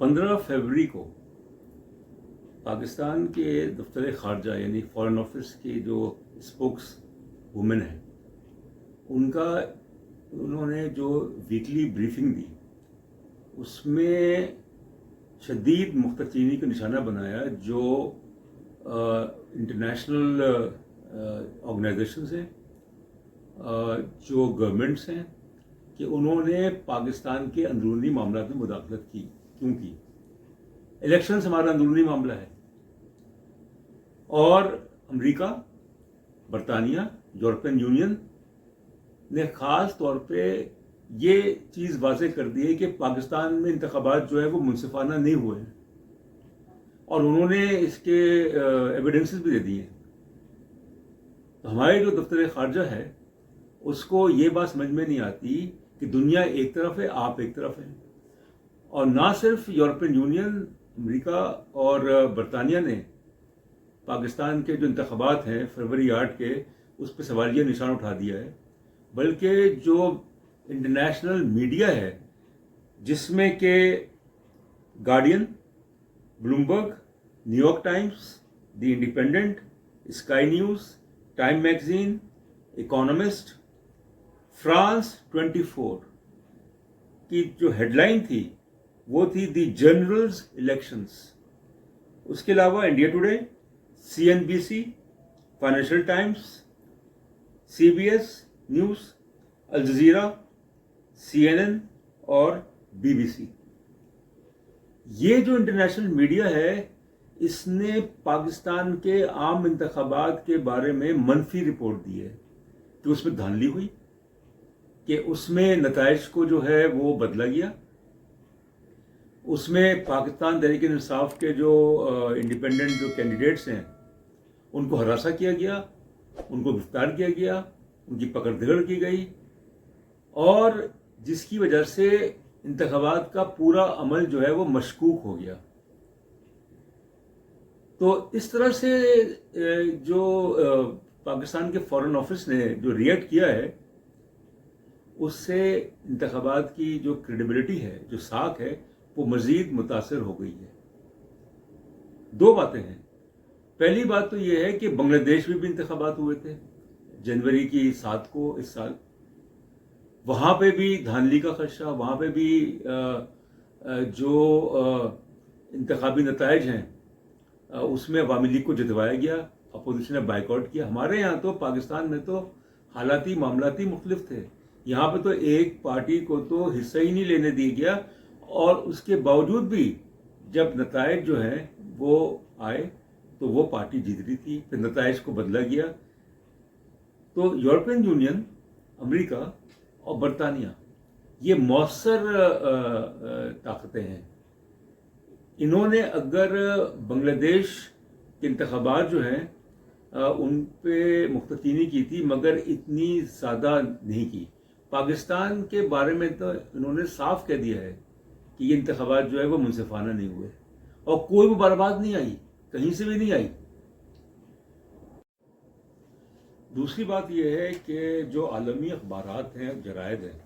15 फरवरी को पाकिस्तान के दफ्तर ख़ारजा यानी फॉरेन ऑफिस की जो स्पोक्स वुमेन है उन्होंने जो वीकली ब्रीफिंग दी उसमें शदीद मुख्तचीनी का निशाना बनाया जो इंटरनेशनल ऑर्गेनाइजेशंस हैं, जो गवर्नमेंट्स हैं, कि उन्होंने पाकिस्तान के अंदरूनी मामला में मुदाखलत की। क्यों की? इलेक्शंस हमारा अंदरूनी मामला है और अमेरिका, बरतानिया, यूरोपियन यूनियन ने ख़ास तौर पे ये चीज़ वाज़ेह कर दी है कि पाकिस्तान में इंतखाबात जो है वो मुनसिफाना नहीं हुए हैं और उन्होंने इसके एविडेंसेस भी दे दिए हैं। तो हमारे जो दफ्तर ख़ारजा है उसको ये बात समझ में नहीं आती कि दुनिया एक तरफ है, आप एक तरफ हैं, और ना सिर्फ यूरोपियन यूनियन, अमेरिका और बरतानिया ने पाकिस्तान के जो इंतखाबात हैं फरवरी 8 के उस पर सवालिया निशान उठा दिया है, बल्कि जो इंटरनेशनल मीडिया है जिसमें के guardian, Bloomberg, New York times, the independent, sky news, time magazine, economist, France 24 की जो हेडलाइन थी वो थी द जनरल्स इलेक्शंस। उसके अलावा India Today, CNBC, Financial Times, CBS News, Al Jazeera, CNN और BBC। ये जो इंटरनेशनल मीडिया है इसने पाकिस्तान के आम इंतखाबात के बारे में मनफी रिपोर्ट दी है कि उसमें धांधली हुई, कि उसमें नताइज को जो है वो बदला गया, उसमें पाकिस्तान तहरीक इंसाफ के जो इंडिपेंडेंट जो कैंडिडेट्स हैं उनको हरासा किया गया, उनको गिरफ्तार किया गया, उनकी पकड़ धकड़ की गई, और जिसकी वजह से इंतखाबात का पूरा अमल जो है वो मशकूक हो गया। तो इस तरह से जो पाकिस्तान के फॉरेन ऑफिस ने जो रिएक्ट किया है उससे इंतखाबात की जो क्रेडिबिलिटी है, जो साख है, वो मज़ीद मुतासर हो गई है। दो बातें हैं। पहली बात तो ये है कि बांग्लादेश में भी इंतखाबात हुए थे जनवरी की 7 को इस साल। वहाँ पे भी धांधली का खदशा, वहाँ पे भी जो इंतखाबी नताइज हैं उसमें अवामी लीग को जितवाया गया, अपोजिशन ने बाइकआउट किया। हमारे यहाँ तो पाकिस्तान में तो हालाती मामलाती मुख्तलिफ थे। यहाँ पे तो एक पार्टी को तो हिस्सा ही नहीं लेने दिया गया, और उसके बावजूद भी जब नताइज जो हैं वो आए तो वो पार्टी जीत रही थी, फिर नताइज को बदला गया। तो यूरोपियन यूनियन, अमेरिका और बरतानिया ये मौसर ताकतें हैं। इन्होंने अगर बांग्लादेश के इंतखाबात जो हैं उन पे मुख्तचीनी की थी, मगर इतनी ज़्यादा नहीं की। पाकिस्तान के बारे में तो इन्होंने साफ कह दिया है कि ये इंतखाबात जो है वो मुनसिफाना नहीं हुए, और कोई मुबारकबाद नहीं आई, कहीं से भी नहीं आई। दूसरी बात यह है कि जो आलमी अखबारात हैं, जरायद हैं,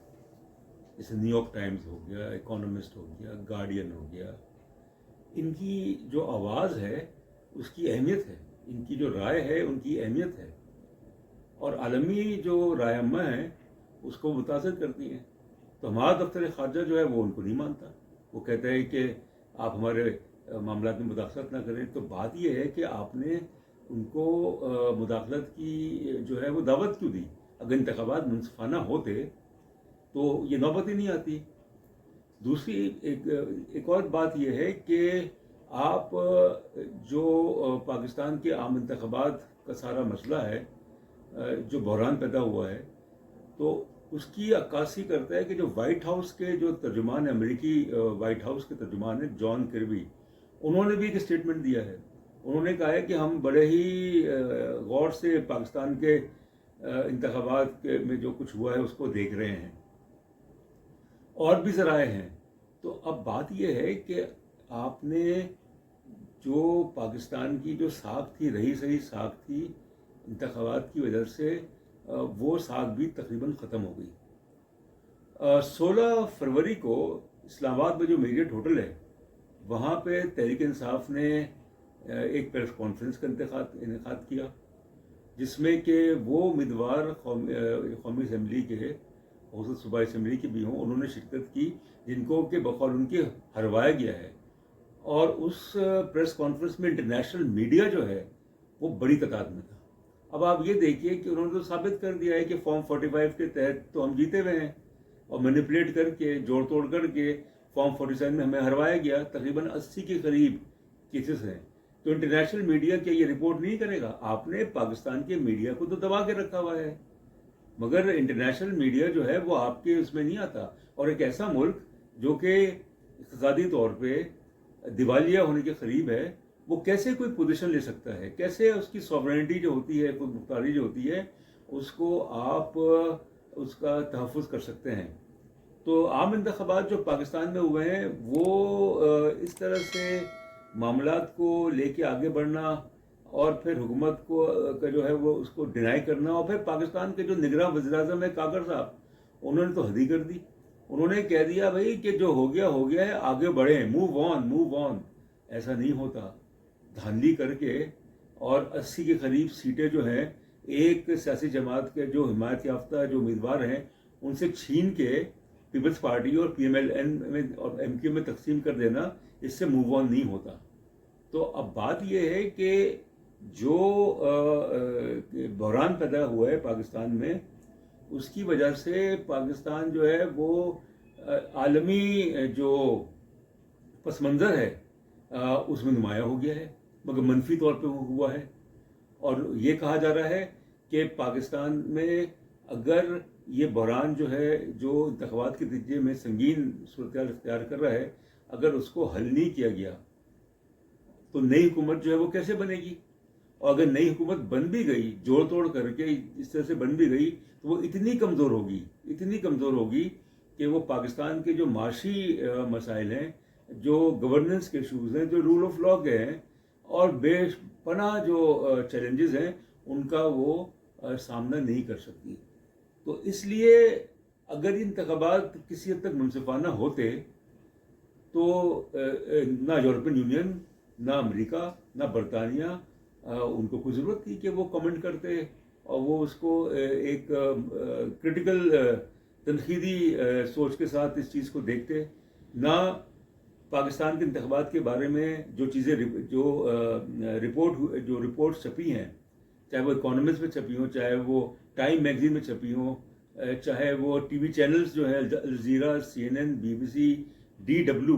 जैसे न्यूयॉर्क टाइम्स हो गया, इकोनॉमिस्ट हो गया, गार्डियन हो गया, इनकी जो आवाज़ है उसकी अहमियत है, इनकी जो राय है उनकी अहमियत है, और आलमी जो रायम्मा है उसको मुतासर करती हैं। तो हमारा दफ्तर ख़ारजा जो है वो उनको नहीं मानता, वो कहता है कि आप हमारे मामला में मुदाखलत ना करें। तो बात यह है कि आपने उनको मुदाखलत की जो है वो दावत क्यों दी? अगर इंतखाबात मुनसिफाना होते तो ये नौबत ही नहीं आती। दूसरी एक और बात यह है कि आप जो पाकिस्तान के आम इंतखाबात का सारा मसला है, जो बहरान पैदा हुआ है, तो उसकी अक्कासी करता है कि जो वाइट हाउस के जो तर्जुमान है, अमेरिकी वाइट हाउस के तर्जुमान है जॉन किर्बी, उन्होंने भी एक स्टेटमेंट दिया है। उन्होंने कहा है कि हम बड़े ही गौर से पाकिस्तान के इंतखाबात में जो कुछ हुआ है उसको देख रहे हैं, और भी ज़राए हैं। तो अब बात यह है कि आपने जो पाकिस्तान की जो साख थी, रही सही साख थी, इंतखाबात की वजह से वो साख भी तकरीबन ख़त्म हो गई। 16 फरवरी को इस्लामाबाद में जो मेरियट होटल है وہاں پہ تحریک انصاف نے ایک پریس کانفرنس کا انعقاد کیا، جس میں کہ وہ امیدوار قومی اسمبلی کے، ہو سکتا صوبائی اسمبلی کے بھی ہوں، انہوں نے شرکت کی جن کو کہ بقول ان کے ہروایا گیا ہے. اور اس پریس کانفرنس میں انٹرنیشنل میڈیا جو ہے وہ بڑی تعداد میں تھا. اب آپ یہ دیکھیے کہ انہوں نے تو ثابت کر دیا ہے کہ فارم 45 کے تحت تو ہم جیتے ہوئے ہیں، اور مینیپولیٹ کر کے، جوڑ توڑ کر کے فارم 47 میں ہمیں ہروایا گیا. تقریباً 80 کے قریب کیسز ہیں. تو انٹرنیشنل میڈیا کیا یہ رپورٹ نہیں کرے گا؟ آپ نے پاکستان کے میڈیا کو تو دبا کے رکھا ہوا ہے، مگر انٹرنیشنل میڈیا جو ہے وہ آپ کے اس میں نہیں آتا. اور ایک ایسا ملک جو کہ اقتصادی طور پہ دیوالیہ ہونے کے قریب ہے، وہ کیسے کوئی پوزیشن لے سکتا ہے؟ کیسے اس کی سوورنٹی جو ہوتی ہے، خود مختاری جو ہوتی ہے، اس کو آپ اس کا تحفظ کر سکتے ہیں؟ تو عام انتخابات جو پاکستان میں ہوئے ہیں وہ اس طرح سے معاملات کو لے کے آگے بڑھنا، اور پھر حکومت کو کا جو ہے وہ اس کو ڈینائی کرنا، اور پھر پاکستان کے جو نگراں وزیر اعظم ہے کاکڑ صاحب، انہوں نے تو حد ہی کر دی. انہوں نے کہہ دیا بھائی کہ جو ہو گیا ہو گیا ہے، آگے بڑھیں، موو آن. ایسا نہیں ہوتا. دھاندلی کر کے اور 80 کے قریب سیٹیں جو ہیں ایک سیاسی جماعت کے جو حمایت یافتہ جو امیدوار ہیں ان سے چھین کے پیپلز پارٹی اور پی ایم ایل این میں اور ایم کیو میں تقسیم کر دینا، اس سے موو آن نہیں ہوتا. تو اب بات یہ ہے کہ جو بحران پیدا ہوا ہے پاکستان میں، اس کی وجہ سے پاکستان جو ہے وہ عالمی جو پس منظر ہے اس میں نمایاں ہو گیا ہے، مگر منفی طور پہ ہوا ہے. اور یہ کہا جا رہا ہے کہ پاکستان میں اگر یہ بحران جو ہے جو انتخابات کے نتیجے میں سنگین صورتحال اختیار کر رہا ہے، اگر اس کو حل نہیں کیا گیا تو نئی حکومت جو ہے وہ کیسے بنے گی؟ اور اگر نئی حکومت بن بھی گئی، جوڑ توڑ کر کے اس طرح سے بن بھی گئی، تو وہ اتنی کمزور ہوگی کہ وہ پاکستان کے جو معاشی مسائل ہیں، جو گورننس کے ایشوز ہیں، جو رول آف لا کے ہیں، اور بے پناہ جو چیلنجز ہیں، ان کا وہ سامنا نہیں کر سکتی. تو اس لیے اگر انتخابات کسی حد تک منصفانہ ہوتے تو نہ یورپین یونین، نہ امریکہ، نہ برطانیہ ان کو کوئی ضرورت تھی کہ وہ کمنٹ کرتے اور وہ اس کو ایک کرٹیکل تنقیدی سوچ کے ساتھ اس چیز کو دیکھتے. نہ پاکستان کے انتخابات کے بارے میں جو چیزیں جو رپورٹ چھپی ہیں، چاہے وہ اکانومسٹ میں چھپی ہوں، چاہے وہ ٹائم میگزین میں چھپی ہوں، چاہے وہ ٹی وی چینلز جو ہیں Al Jazeera, C N N, B B C, D W,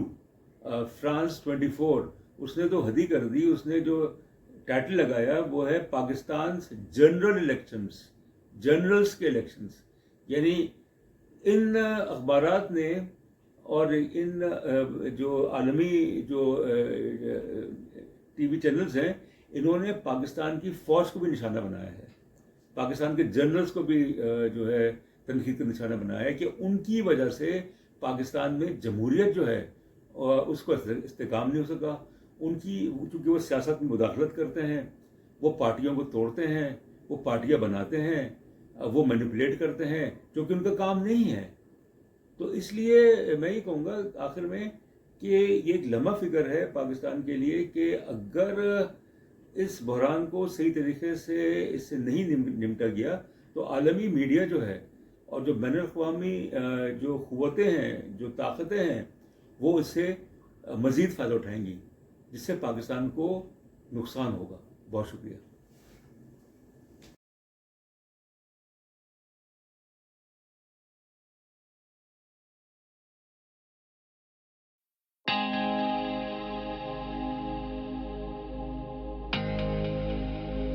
France 24، اس نے تو حد ہی کر دی. اس نے جو ٹائٹل لگایا وہ ہے پاکستان جنرل الیکشنز، جنرلز کے الیکشنز. یعنی ان اخبارات نے اور ان جو عالمی جو ٹی وی چینلز ہیں، انہوں نے پاکستان کی فوج کو بھی نشانہ بنایا ہے، پاکستان کے جنرلز کو بھی جو ہے تنقید کا نشانہ بنایا ہے کہ ان کی وجہ سے پاکستان میں جمہوریت جو ہے اس کو استحکام نہیں ہو سکا. ان کی چونکہ وہ سیاست میں مداخلت کرتے ہیں، وہ پارٹیوں کو توڑتے ہیں، وہ پارٹیاں بناتے ہیں، وہ مینیپولیٹ کرتے ہیں، جو کہ ان کا کام نہیں ہے. تو اس لیے میں یہ کہوں گا آخر میں کہ یہ ایک لمحہ فکر ہے پاکستان کے لیے کہ اگر اس بحران کو صحیح طریقے سے اس سے نہیں نمٹا گیا تو عالمی میڈیا جو ہے اور جو بین الاقوامی جو قوتیں ہیں، جو طاقتیں ہیں، وہ اس سے مزید فائدہ اٹھائیں گی، جس سے پاکستان کو نقصان ہوگا. بہت شکریہ.